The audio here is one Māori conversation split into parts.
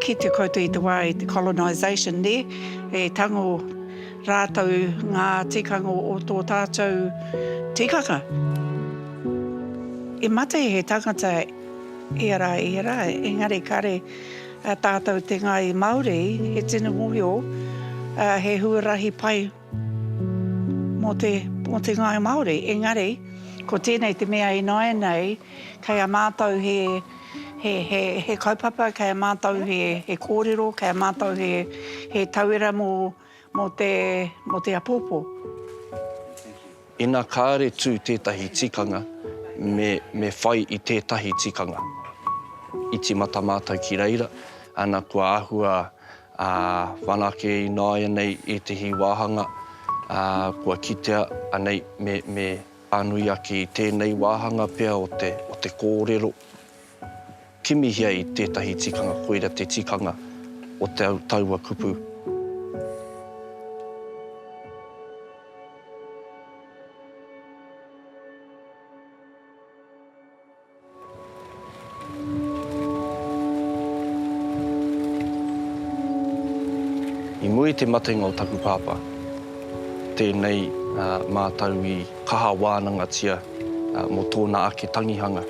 ki te koutou i te wā i te colonisation ne, e tango rātou ngā tikanga o tō tātou tikanga. E mate he tangata era, engari kare tātou te ngai Māori, he tino mōhio, he huarahi pai mō te ngai Māori. Engari, ko tēnei te mea i nai nei, kei a mātou he kaupapa, kei a mātou he kōrero, kei a mātou he tauira mō te apopo. Ina kāre tū tētahi tikanga, me whai i tētahi tikanga. Iti mata mātou ki reira, ana kua āhua whanake i nāia nei e te hi wāhanga, kua kitea anei me anui ake i tēnei wāhanga pia o te kōrero. Kimihia i tētahi tikanga, koira te tikanga o te taua kupu. I mui te matenga o taku pāpā, tēnei mātau i kaha wānanga tia mō tōna ake tangihanga.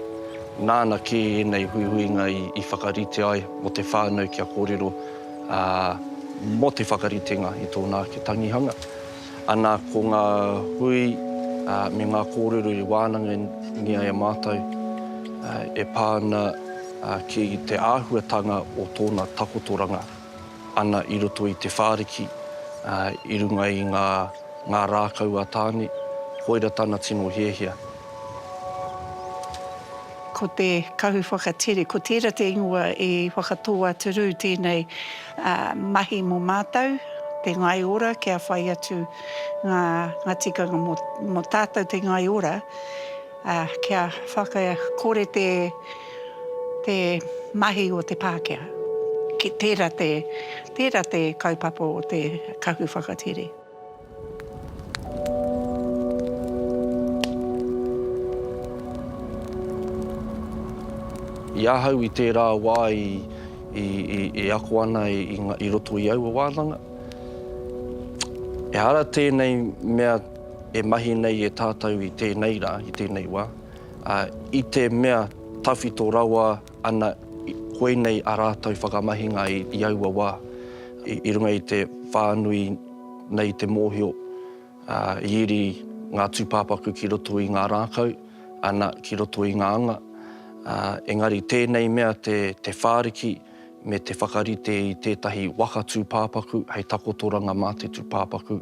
Nāna ke nei huihuinga i whakarite ai mo te whānau kia kōrero mo te whakaritenga i tōna ake tangihanga. Ana ko ngā hui me ngā kōrero i wānanga ngia e mātau e pāna ki te āhuatanga o tōna takotoranga. Ana i roto i te whāriki, i runga i ngā rākau a tāne, koira tāna tino hiehia. Ko te kahu whakatere, ko tērā te ingoa e whakatoa turu tēnei mahi mō mātou, te ngai ora, kia whai atu ngā tikanga mō tātou te ngai ora, kia whakakore te mahi o te Pākehā. Ki tērā te kaupapa o te kahu whakatere. I ahau i tērā wā i ako ana i roto i aua wānanga. E ara tēnei mea e mahi nei e tātou i tēnei rā, i tēnei wā. I te mea tawhito rawa ana koinei a rātou whakamahinga i aua wā. I runga i te whānui nei te mōhio, i iri ngā tūpāpaku ki roto i ngā rākau, ana ki roto i ngā anga. Engari tēnei mea te whāriki me te whakarite i tētahi waka tūpāpaku, hei takotoranga mā te tūpāpaku.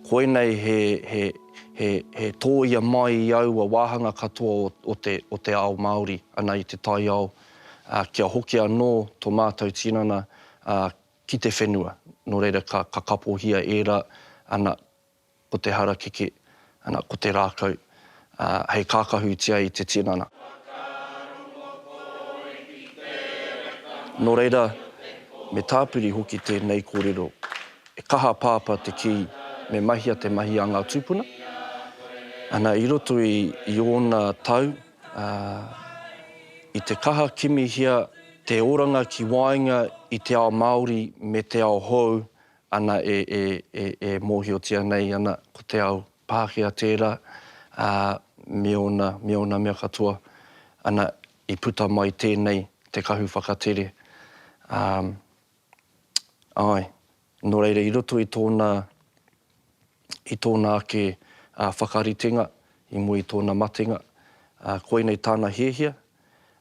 Koinei he tōia mai i aua wāhanga katoa o te ao Māori, ana i te tai ao. Kia hoki anō tō mātou tinana ki te whenua. Nō reira ka kapohia era, ana ko te harakeke, ana ko te rākau. Hei kākahutia i te tinana. Nō reira, me tāpiri hoki tēnei kōrero, e kaha pāpā te ki me mahia te mahi a ngā tūpuna. Ana i roto i ōna tau, i te kaha kimihia, te oranga ki wainga i te ao Māori me te ao hou, ana e mōhiotia nei ana ko te ao Pākehā tērā, me ona mea katoa, ana i puta mai tēnei te kahu whakatere. Nō reira, i roto i tōna ake whakaritenga, i mui tōna matenga, koinei tāna hiehia,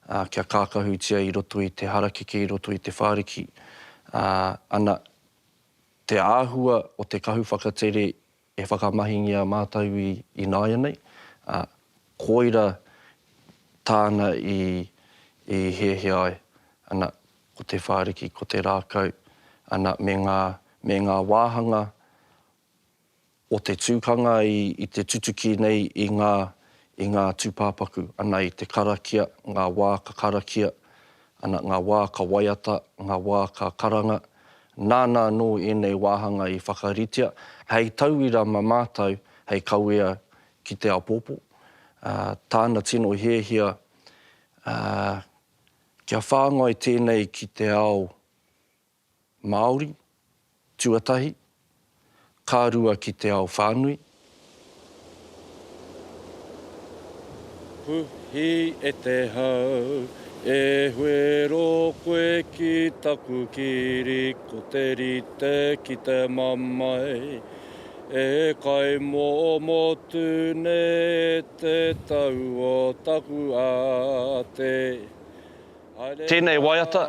kia kākahutia i roto i te harakeke, i roto i te whāriki. Ana te āhua o te kahu whakatere e whakamahingia mātou i nāia nei. Koira tāna i hiehia ai, ana ko te whāriki, ko te rākau, ana me ngā wāhanga o te tūkanga i te tutuki nei i ngā tūpāpaku, ana i te karakia, ngā wā ka karakia, ana ngā wā ka waiata, ngā wā ka karanga. Nāna anō ēnei wāhanga i whakaritea, hei tauira ma mātou, hei kauea ki te apopo. Tāna tino hiehia, kia whāngai tēnei ki te ao Māori, tuatahi, kārua ki te ao whānui. Puhi e te hau, e huero koe ki taku kiri, ko te rite ki te mamai. E kai motu ne te tau o taku a te. Tēnei waiata,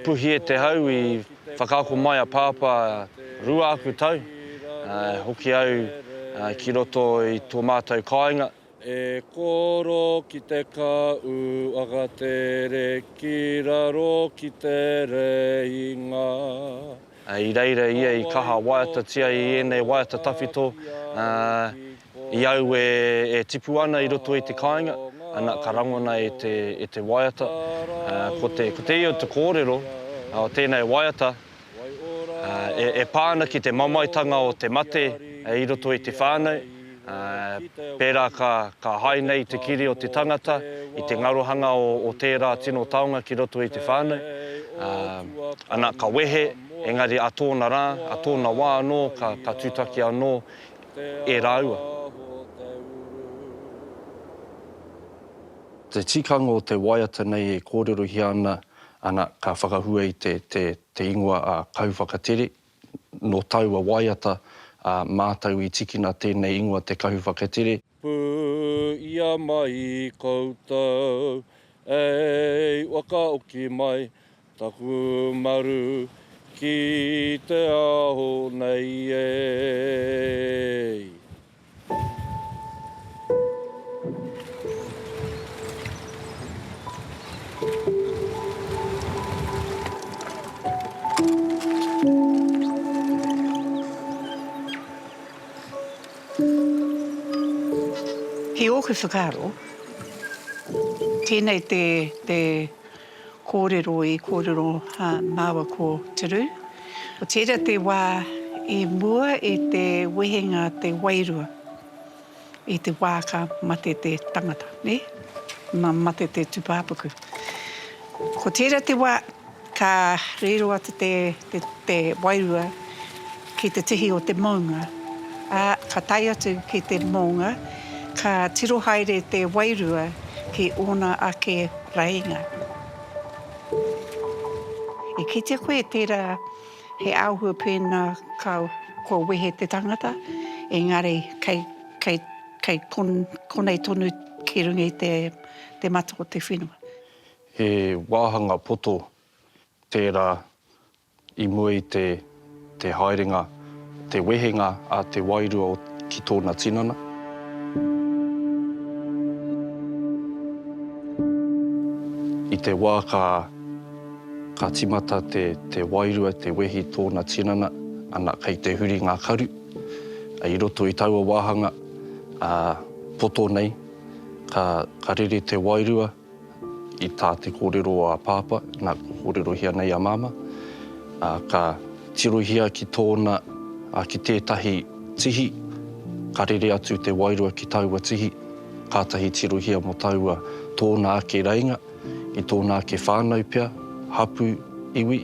puhi e te hau I whakaako mai a pāpā rua aku tau. Hoki au ki roto I tō mātou kāinga. E koro ki te kau aga tere ki raro ki te reinga. I reira ia I kaha waiata tia I ēnei waiata tawhito. I au e tipu ana I roto I te kāinga. Ana ka rangona e te waiata. Ko te io te kōrero o tēnei waiata. E pāna ki te mamaitanga o te mate I roto I te whānau. Pērā ka hai nei te kiri o te tangata I te ngarohanga o tērā tino taonga ki roto I te whānau. Ana ka wehe, engari a tōna rā, a tōna wā anō, ka tūtaki anō e rāua. Te tikanga o te waiata nei e kōrerohi ana ka whakahua I te ingoa a kauwhakatere. No taua waiata mātau I tikina tēnei ingoa te kauwhakatere. Pū ia mai koutou, ei waka oki mai, taku maru ki te aho nei ei. He oku whakaro, tēnei te kōrero I kōrero māua ko te ru. O tērā te wā I mua e te wehenga te wairua. I te wā ka mate te tangata, ne? Mate te tupāpuku. Ko tērā te wā ka rero atu te wairua ki te tihi o te maunga. Ka tai atu ki te maunga, ka tiro haere te wairua ki ona ake rainga. E ki te koe tērā he auhua pēnā ko wehe te tangata, engari kei konei tonu ki rungi te mata o te whenua. He wāhanga poto tērā I mua I te haerenga, te wehenga a te wairua ki tōna tinana. I te wā ka timata te wairua, te wehi tōna tinana, ana kei te huri ngā karu. I roto I taua wāhanga, poto nei, ka rere te wairua I tā te kōrero a pāpa, nā kōrerohia nei a māma. Ka tirohia ki tōna, ki tētahi tihi, ka rere atu te wairua ki taua tihi, kātahi tirohia mo taua tōna ake reinga, I tōna ake whānau pia, hapu, iwi,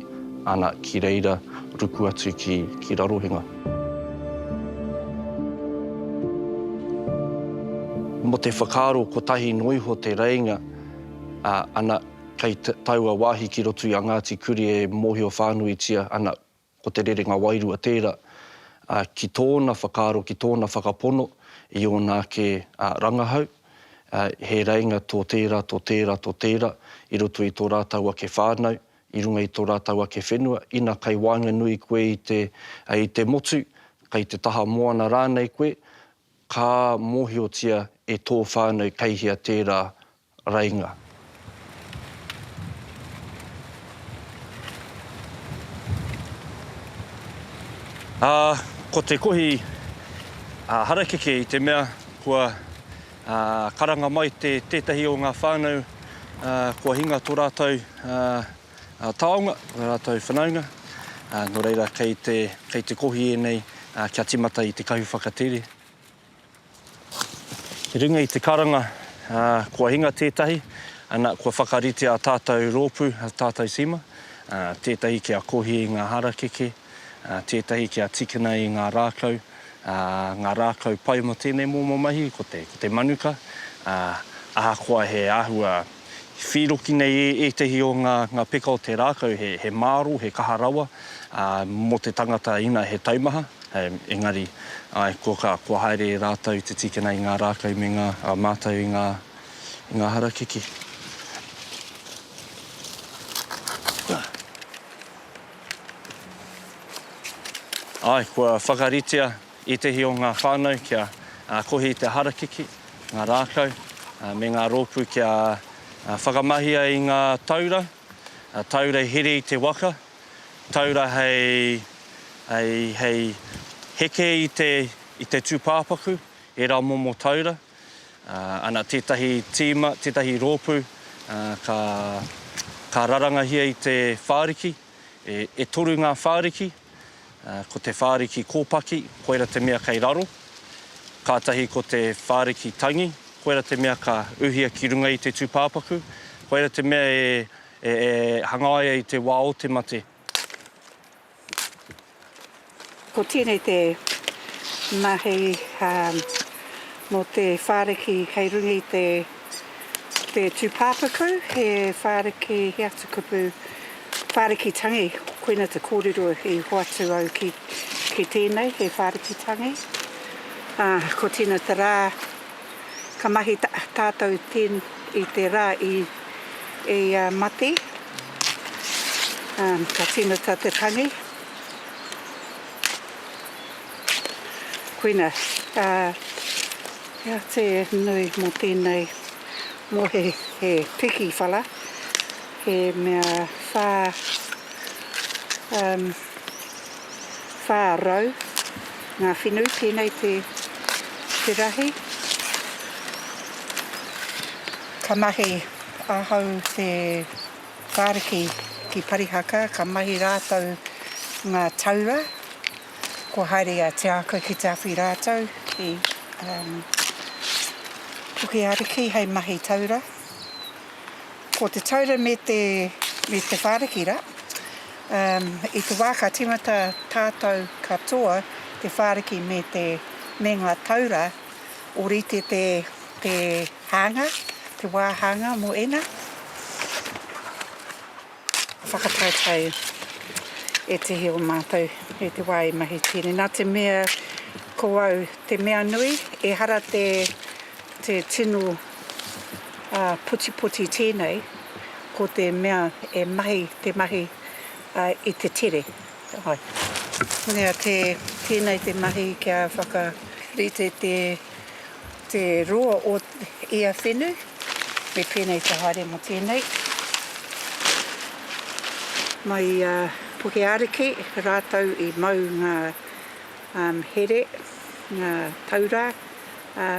ana ki reira ruku atu ki rarohenga. Mo te whakaaro ko tahi noiho te reinga, ana kei taua wāhi ki roto I a Ngāti Kuri e mōhio whānui tia, ana ko te rerenga wairua tērā. Ki tōna whakaaro, ki tōna whakapono, I ona ke rangahau, he reinga tō tērā, tō tērā, tō tērā, I roto I tō rātau ake whānau, I runga I tō rātau ake whenua, ina kei wāinga nui koe I te motu, kei te taha moana rānei koe, ka mōhiotia e tō whānau keihia tērā reinga. Ko te kohi harakeke I te mea, kua karanga mai tētahi o ngā whānau, kua hinga tō rātau taonga, tō rātau whanaunga. No reira, kei te kohi nei kia timata I te kauwhakatere. He runga I te karanga, kua hinga tētahi, ana kua whakarite a tātou rōpū, a tātou sima. tētahi kia kohi i ngā harakeke, tētahi kia tikina i ngā rākau, ngā rākau pai mo tēnei momo mahi, ko te manuka, ahakoa he āhua whiroki nei tehi o ngā peka o te rākau, he māro, he kaharawa, mo te tangata ina he taumaha. Engari, kua haere rātau te tikina i ngā rākau me ngā mātau i ngā harakeke. Kua whakaritea tehi o ngā whānau kia kohi te harakeke, ngā rākau, me ngā rōpū kia whakamahia i ngā taura, taura here i te waka, taura hei heke i te tūpāpaku, e rā momo taura, ana tētahi tīma, tētahi rōpū, ka rarangahia i te whāriki, e toru ngā whāriki, ko te whāriki kōpaki, koera te mea kei raro, kātahi ko te whāriki tangi, koera te mea ka uhia ki runga i te tūpāpaku, koera te mea e hangaia i te wā o te mate. Ko tēnei te mahi mo te whāriki kei runga i te tūpāpaku, he whāriki he atu kupu whāriki tangi, koina te kōrero i hoatu au ki tēnei, he whāriki tangi. Ko tēnei te rā, ka mahi tātou i te rā i mate, ka tēnei te tangi. Koina, te nui mo tēnei, mo he piki whala, he mea whārau, ngā whenu tēnei te rahi. Ka mahi ahau te whāriki ki Parihaka, ka mahi rātau ngā taura, ko haere a te ako ki te awhi rātau, ki Puke Ariki, hei mahi taura. Ko te taura me te whāriki ra, i te wāka timata tātou katoa, te whāriki me ngā taura, o rite te hanga, te wāhanga mo ena. Whakatautau e te heo mātou, e te wā i mahi tēnei. Nā te mea, ko au, te mea nui, e hara te tino puti tēnei, ko te mea e mahi, te mahi i te tere. Ai. Nea tēnei te mahi kia whakarite te roa o ia whenu, me pēnei te haere mo tēnei. Mai Puke Ariki, rātau i mau ngā here, ngā taura,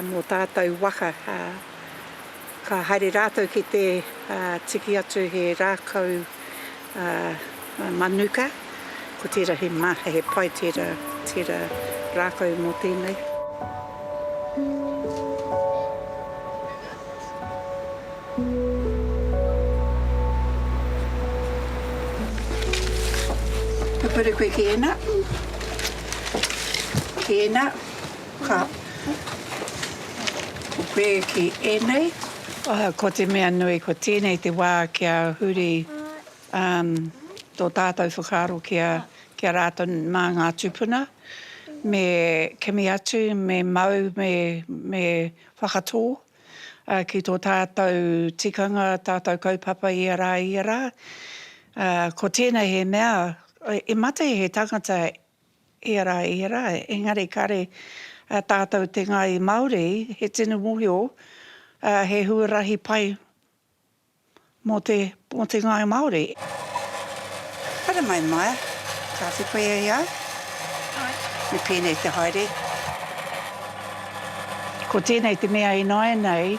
mō tātou waka. Ka haere rātau ki te tiki atu he rākau manuka, ko tērā he maha, he pai tērā rākau mō tēnei. Pupuri koe ki ena. Ki ena, ka koe ki enei. Ko te mea nui, ko tēnei te wā kia huri tō tātou whakaro kia rātou mā ngā tupuna. Me kemi atu, me mau, me whakatō. Ki tō tātou tikanga, tātou kaupapa i rā. Ko tēnei he mea, e mate he tangata i rā, engari kare tātou te ngai Māori, he tinu mōhio, he huarahi pai mō te ngai Māori. Hara mai Maia, ka whikoe ai au. Me pēnei te haere. Ko tēnei te mea i nai nei,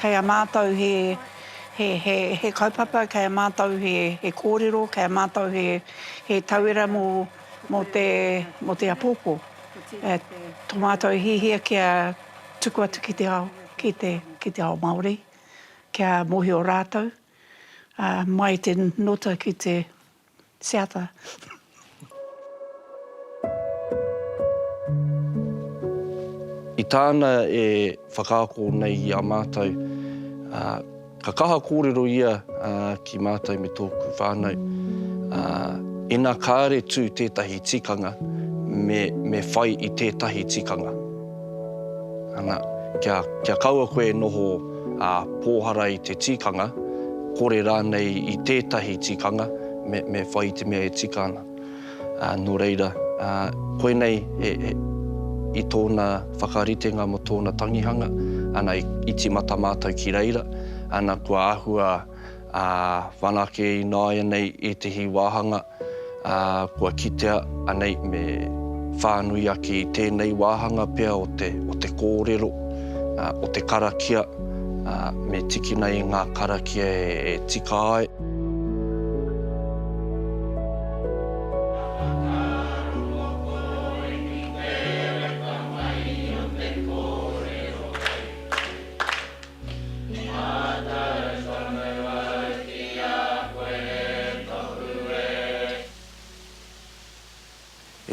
kei a mātou he kaupapa, kei a mātou he kōrero, kei a mātou he tauira mō te apoko. Tō mātou hihia kia tuku atu ki te ao, ki te ao Māori, kia mohi o rātou, mai te nota ki te Seata. I tāna e whakaako nei i a mātou, ka kaha kōrero ia ki mātou me tōku whānau. Ina kāre tū tētahi tikanga me whai i tētahi tikanga. Ana, kia kaua koe noho pōhara i te tikanga, kore rānei i tētahi tikanga me whai te mea e tika ana. Nō reira, koe nei i tōna whakaritenga mo tōna tangihanga, ana i timata mātou ki reira, ana kua ahua whanake i nāia nei e tehi wāhanga, kua kitea anei me whānui ake i tēnei wāhanga pia o te kōrero, o te karakia, me tiki nei ngā karakia e tika ai.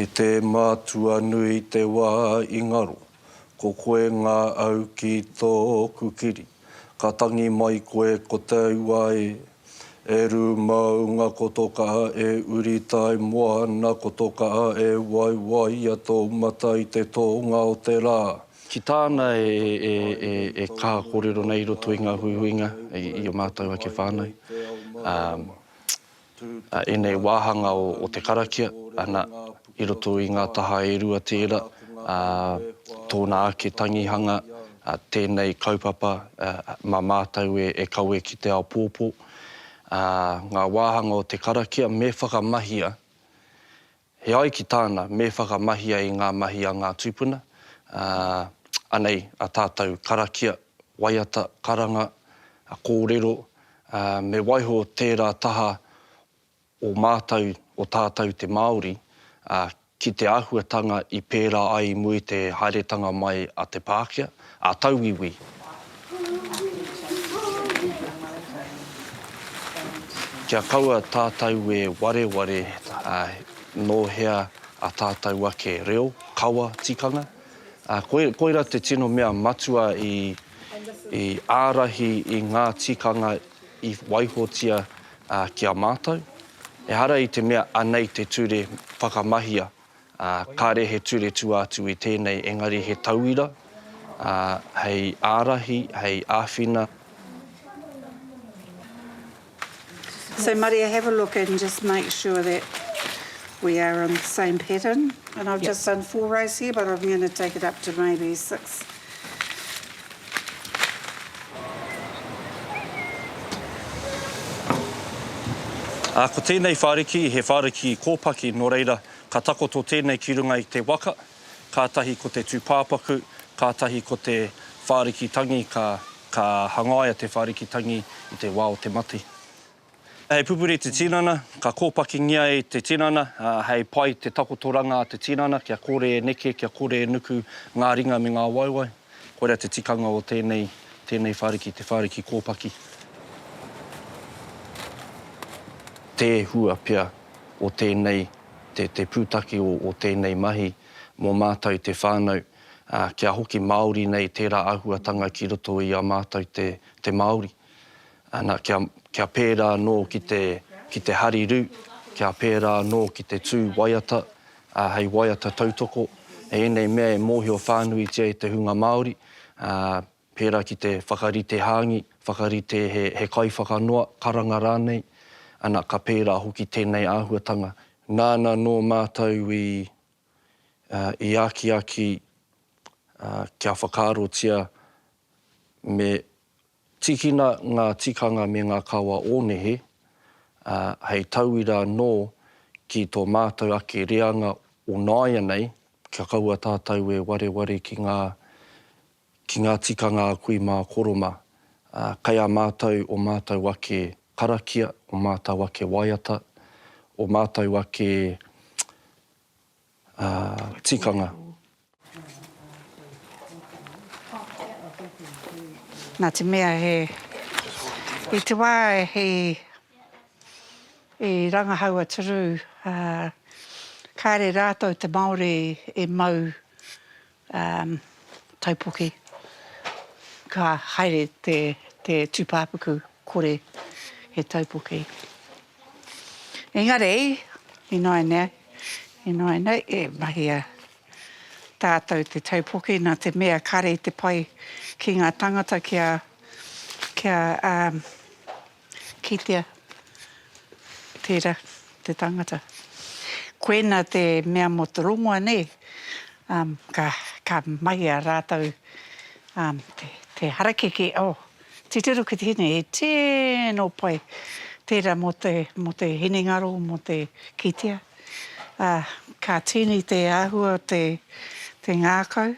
E te mātua nui te wā i ngaro, ko koe ngā au ki tōku kiri. Ka tangi mai koe ko te wai, e ru maunga ko toka e uritai moana ko toka e wai a tō mata i te tōnga o te rā. Ki tāna e kaha kōrero nei roto i ngā huihuinga i o mātou ake whānau. E nei wāhanga o te karakia, ana i roto i ngā taha e rua tērā, tōna ake tangihanga, tēnei kaupapa, mā mātou e kaue ki te ao pōpō. Ngā wāhanga o te karakia me whakamahia, he ai ki tāna me whakamahia i ngā mahi a ngā tūpuna, anei a tātou karakia, waiata, karanga, kōrero, me waiho tērā taha o mātou, o tātou te Māori, ki te āhuatanga i pērā ai mui te haeretanga mai a te Pākehā, a tauiwi. Kia kaua tātou e wareware nōhea a tātou ake reo, kaua tikanga. Koira te tino mea matua i ārahi i ngā tikanga i waihotia kia mātou. E hara i te mea anei te ture whakamahia, kāre he ture tū atu i tēnei, engari he tauira, hei ārahi, hei āwhina. So Maria, have a look and just make sure that we are on the same pattern. And I've just done 4 rows here, but I'm going to take it up to maybe 6. Ko tēnei whāriki, he whāriki kōpaki, nō reira, ka takoto tēnei ki runga i te waka, kātahi ko te tūpāpaku, kātahi ko te whāriki tangi, ka hangaia te whāriki tangi i te wā o te mati. Hei pupuri te tinana, ka kōpaki ngia i te tinana, hei pai te takotoranga a te tinana, kia kore e neke, kia kore e nuku ngā ringa me ngā waiwai. Korea te tikanga o tēnei whāriki, te whāriki kōpaki. Te hua pia o tēnei, te pūtaki o tēnei mahi mō mātou te whānau, kia hoki Māori nei tērā āhuatanga ki roto i a mātou te Māori. Kia pērā nō ki te hariru, kia pērā nō ki te tū waiata, hei waiata tautoko, e enei mea e mōhio whānui tia i te hunga Māori, pērā ki te whakarite hāngi, whakarite he kai whakanoa, karanga rānei, ana ka pērā hoki tēnei āhuatanga. Nāna nō mātou i aki kia whakarotia me tikina ngā tikanga me ngā kaua ōnehe, hei tauira nō ki tō mātou ake reanga o nāia nei, kia kaua tātou e wareware ki ngā tikanga a kui mā koroma. Kai a mātou o mātou ake karakia, o mātou ake waiata, o mātou ake tikanga. Nā te mea he, i te wā he I rangahaua turu, kāre rātou te Māori e mau taupoki. Ka haere te tūpāpuku kore he taupoki. Engari, i noa nei, e mahi a tātou te taupoki nā te mea kare te pai ki ngā tangata kia kitea tērā te tangata. Koena te mea mo te rongoa ne, ka mahi a rātou te harakeke, te tiro ki te hine, e tēnō pai tērā mo te hinengaro, mo te kitea. Ka tini te āhua, te ngākau.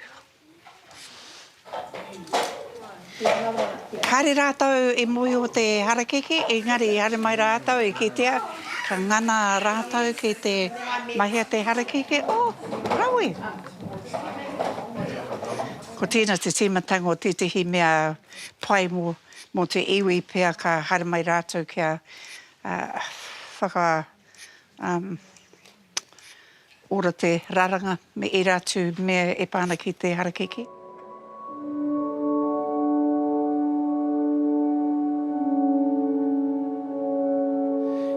Kāre rātou e moi o te harakeke, engari hare mai rātou e kitea, ka ngana rātou ki te mahia te harakeke, rawe. Ko tēnā te tīmatango, tētahi mea pai mo te iwi pia ka hara mai rātou kia ora te raranga me i rātu mea e pāna ki te harakeke.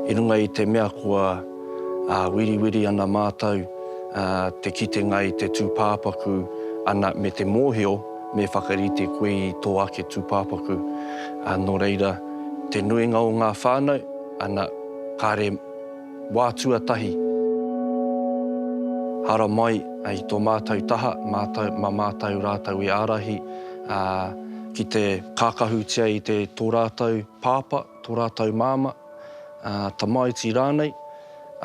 I runga i te mea kua wiriwiri ana mātou, te kitenga i te tūpāpaku ana me te mōhio me whakarite koe i tō ake tūpāpaku. Nō reira, te nuinga o ngā whānau, ana kāre wā tuatahi. Hara mai i tō mātou taha, mātou rātou e ārahi, ki te kākahutia i te tō rātou pāpa, tō rātou māma, tamaiti rānei,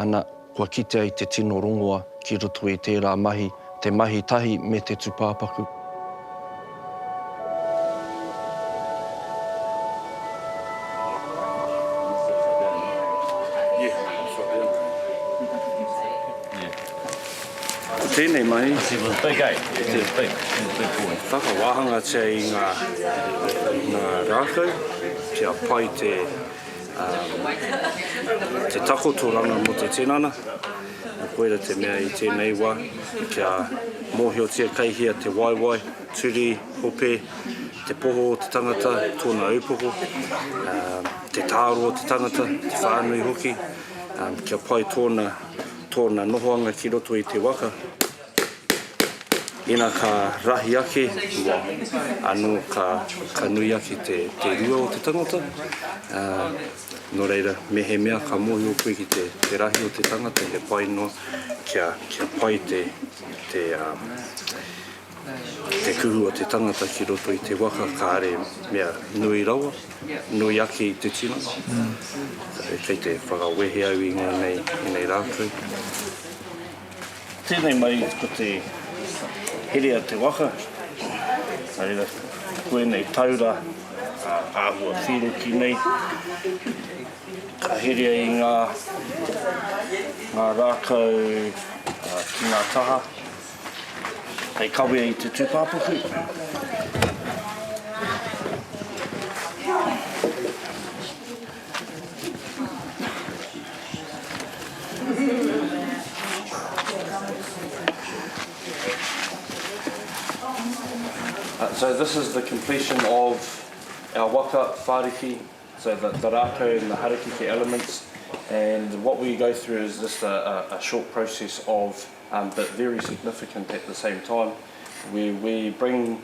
ana kua kitea i te tino rongoa ki roto i tērā mahi, te mahi tahi me te tūpāpaku. Tēnei mai. It was big, eh? It was big. It was big boy. Whakawāhanga tia i ngā rākau, kia pai te takotoranga mo te tinana. Koera te mea i tēnei wā, kia mōhio tia kaihia te waiwai, turi, hope, te poho o te tangata, tōna aupoko, te tāro o te tangata, te whānui hoki, kia pai tōna nohoanga ki roto i te waka. Ina ka rahi ake, anō ka nui ake te rua o te tangata. Nō reira, me he mea ka mohi o koe ki te rahi o te tangata, he pai noa kia pai te kuhu o te tangata ki roto i te waka, ka are mea nui rawa, nui ake i te tino. Kei te whakawehe au i nei rākau. Tēnei mai ko te herea te waka. Reira, koe nei taura āhua whiro ki nei. Ka herea i ngā rākau ki ngā taha. Hei kawea i te tūpāpaku. So this is the completion of our waka whāriki, so the rākau and the harakeke elements, and what we go through is just a short process of, but very significant at the same time, where we bring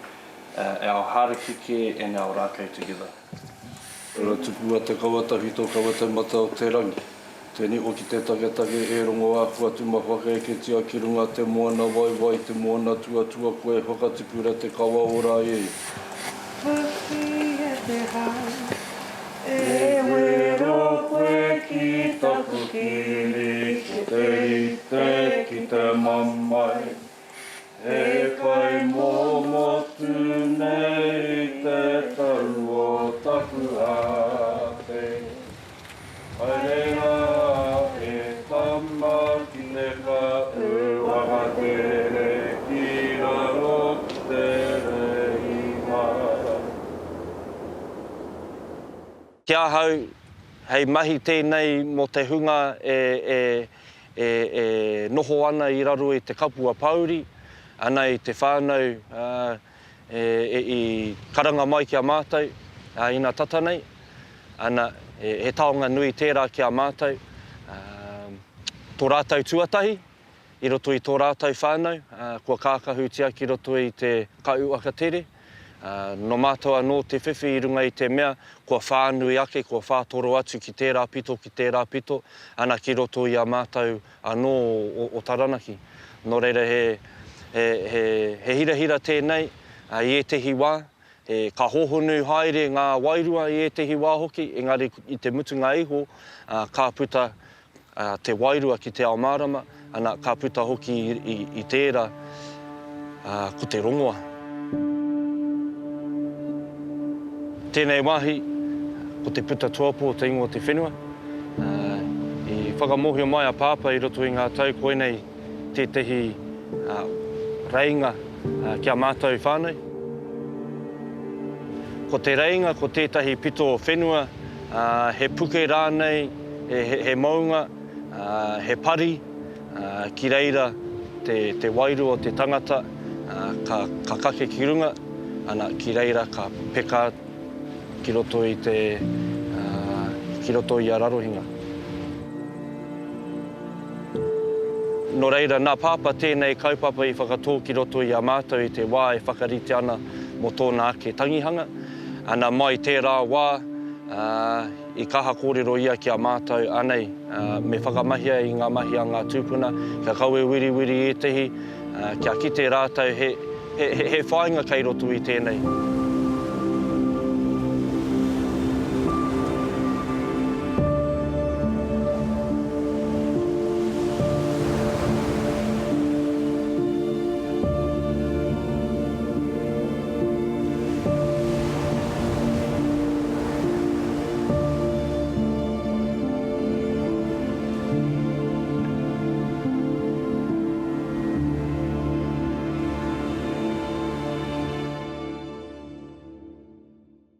our harakeke and our rākau together. Ora tupua te kawata hito kawata mata o te rangi. Tēnei o ki te taketake e rongo a kua tuma whakaeke tia ki runga te moana waiwai, te moana tuatua koe whakatipura te kawa ora e. Whaki e te hau, E wero koe ki taku kiri, ki te rite, ki te mamai. E kai momotu nei te taru o taku ate. Haerea e tama ki te whau wakatere ki raro ki te reima. Kia hau, hei mahi tēnei mo te hunga e noho ana i raro i te kapua Pauri, ana i te whānau i karanga mai ki a mātou, ina tata nei, ana he taonga nui tērā ki a mātou, tō rātou tuatahi, i roto i tō rātou whānau, kua kākahutia ki roto i te kauaka tere, no mātua no te whiwhi i runga i te mea, kua whānui ake, kua whātoro atu ki tērā pito, ana ki roto i a mātou anō o Taranaki. Nō reira he hira tēnei, i etehi wā, ka hohonu haere ngā wairua i etehi wā hoki, engari i te mutunga iho, ka puta te wairua ki te ao mārama, ana ka puta hoki i tērā ko te rongoa. Tēnei wāhi, ko te puta tuapo te ingoa te whenua. I whakamohio mai a pāpa i roto i ngā tau koenei tētehi reinga kia mātou whānau. Ko te reinga, ko tētahi pito whenua, he puke rānei, he maunga, he pari, ki reira te wairu o te tangata, ka kake ki runga, ana ki reira ka peka ki roto i a rarohinga. No reira, nā pāpa tēnei kaupapa i whakatō ki roto i a mātou i te wā e whakarite ana mo tōna ake tangihanga. Ana mai tērā wā, i kaha kōrero ia ki a mātou anei, me whakamahia i ngā mahi a ngā tūpuna, kia kaue wiri e tehi, kia kite rātou he whainga kei roto i tēnei.